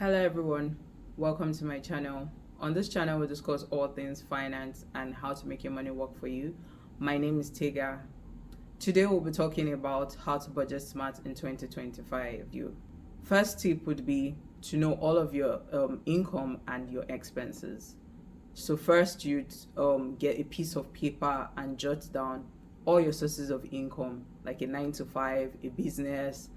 Hello everyone, welcome to my channel. On this channel we discuss all things finance and how to make your money work for you. My name is Tega. Today we'll be talking about how to budget smart in 2025. First tip would be to know all of your income and your expenses. So first you'd get a piece of paper and jot down all your sources of income, like a 9 to 5, a business,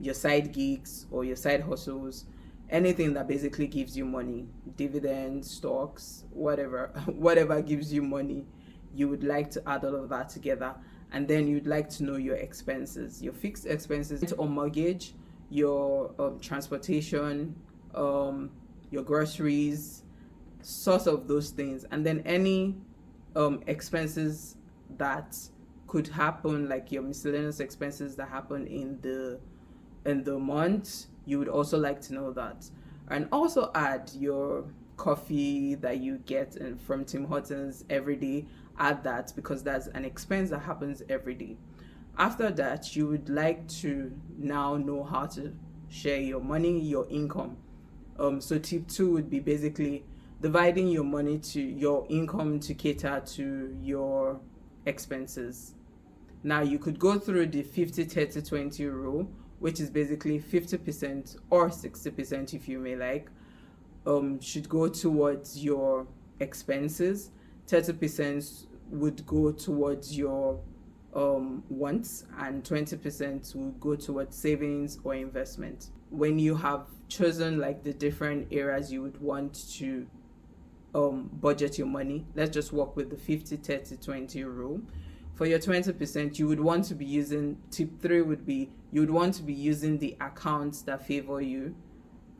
your side gigs or your side hustles, anything that basically gives you money, dividends, stocks, whatever gives you money. You would like to add all of that together, and then you'd like to know your expenses, your fixed expenses or mortgage, your transportation, your groceries, sort of those things, and then any expenses that could happen, like your miscellaneous expenses that happen in the month. You would also like to know that, and also add your coffee that you get from Tim Hortons every day. Add that because that's an expense that happens every day. After that, you would like to now know how to share your money, your income. So tip 2 would be basically dividing your money to your income to cater to your expenses. Now you could go through the 50-30-20 rule, which is basically 50% or 60%, if you may like, should go towards your expenses. 30% would go towards your wants, and 20% will go towards savings or investment. When you have chosen like the different areas you would want to budget your money, let's just work with the 50-30-20 rule. For your 20%, you would want to be using, tip 3 would be, you would want to be using the accounts that favor you.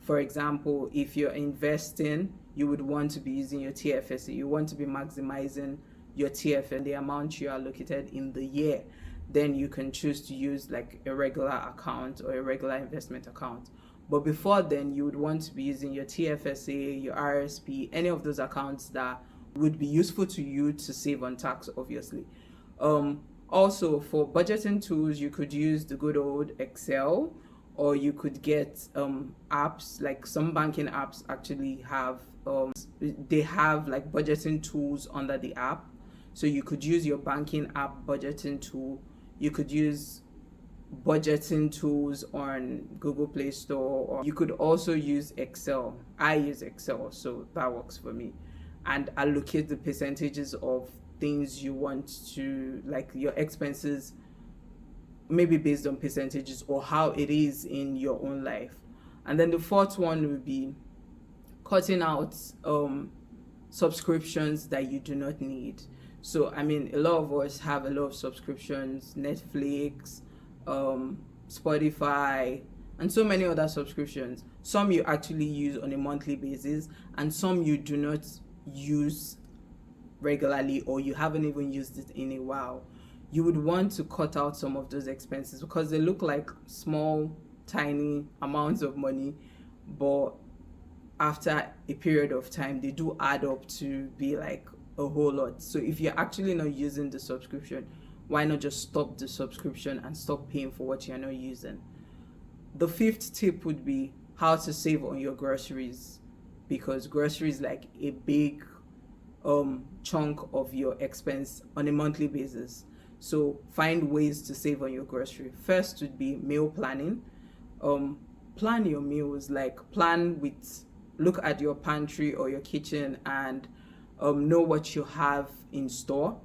For example, if you're investing, you would want to be using your TFSA. You want to be maximizing your TFSA, the amount you are allocated in the year. Then you can choose to use like a regular account or a regular investment account. But before then, you would want to be using your TFSA, your RRSP, any of those accounts that would be useful to you to save on tax, obviously. Also, for budgeting tools, you could use the good old Excel, or you could get apps. Like some banking apps actually have they have like budgeting tools under the app. So you could use your banking app budgeting tool. You could use budgeting tools on Google Play Store, or you could also use Excel. I use Excel, so that works for me. And allocate the percentages of things you want to, like your expenses, maybe based on percentages or how it is in your own life. And then the fourth one would be cutting out subscriptions that you do not need. So I mean, a lot of us have a lot of subscriptions: Netflix, Spotify, and so many other subscriptions. Some you actually use on a monthly basis, and some you do not use regularly, or you haven't even used it in a while. You would want to cut out some of those expenses because they look like small, tiny amounts of money, but after a period of time, they do add up to be like a whole lot. So if you're actually not using the subscription, why not just stop the subscription and stop paying for what you're not using? The fifth tip would be how to save on your groceries, because groceries like a big chunk of your expense on a monthly basis. So find ways to save on your grocery. First would be meal planning. Plan your meals, like look at your pantry or your kitchen and know what you have in store,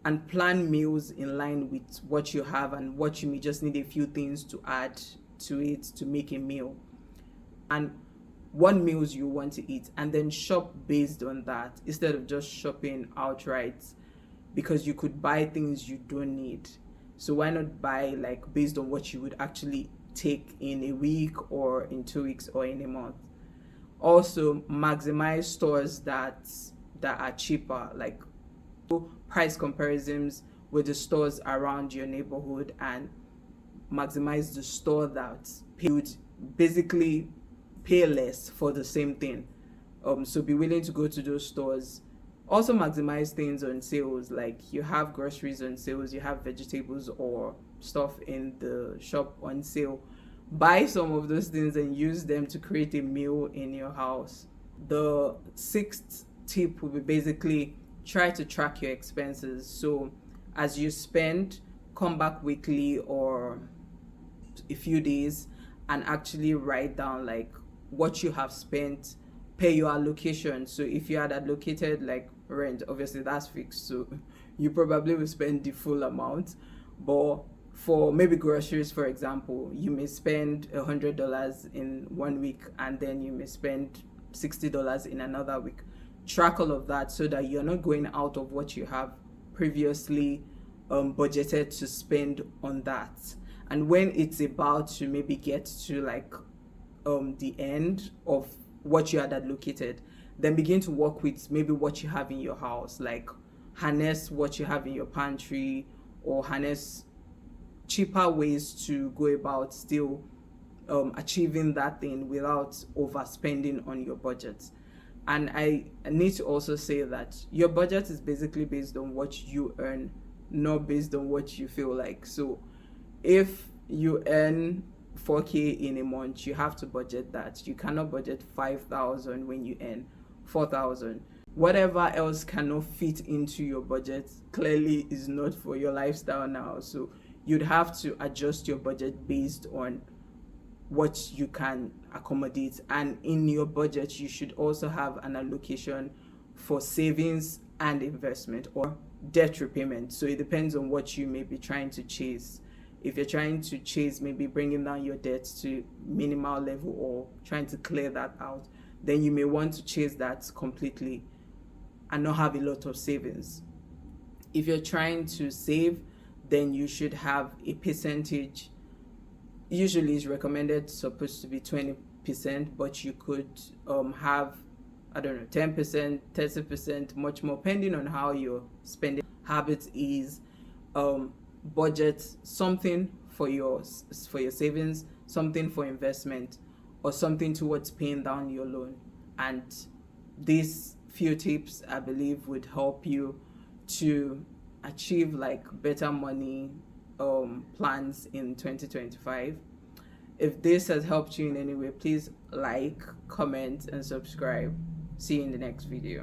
and plan meals in line with what you have and what you may just need a few things to add to it to make a meal, and what meals you want to eat, and then shop based on that instead of just shopping outright, because you could buy things you don't need. So why not buy like based on what you would actually take in a week or in 2 weeks or in a month. Also, maximize stores that are cheaper, like price comparisons with the stores around your neighborhood, and maximize the store that would basically pay less for the same thing. So be willing to go to those stores. Also maximize things on sales, like you have groceries on sales, you have vegetables or stuff in the shop on sale. buy some of those things and use them to create a meal in your house. The sixth tip will be basically try to track your expenses. So as you spend, come back weekly or a few days and actually write down like what you have spent per your allocation. So if you had allocated like rent, obviously that's fixed, so you probably will spend the full amount. But for maybe groceries, for example, you may spend $100 in 1 week and then you may spend $60 in another week. Track all of that so that you're not going out of what you have previously budgeted to spend on that. And when it's about to maybe get to like the end of what you had allocated, then begin to work with maybe what you have in your house, like harness what you have in your pantry, or harness cheaper ways to go about still achieving that thing without overspending on your budget. And I need to also say that your budget is basically based on what you earn, not based on what you feel like. So if you earn 4K in a month, you have to budget that. You cannot budget 5,000 when you earn 4,000. Whatever else cannot fit into your budget clearly is not for your lifestyle now. So you'd have to adjust your budget based on what you can accommodate. And in your budget, you should also have an allocation for savings and investment or debt repayment. So it depends on what you may be trying to chase. If you're trying to chase maybe bringing down your debt to minimal level or trying to clear that out, then you may want to chase that completely and not have a lot of savings. If you're trying to save, then you should have a percentage. Usually it's recommended supposed to be 20%, but you could have, I don't know, 10%, 30%, much more, depending on how your spending habit is. Budget something for your savings, something for investment, or something towards paying down your loan. And these few tips, I believe, would help you to achieve like better money plans in 2025. If this has helped you in any way, please like, comment, and subscribe. See you in the next video.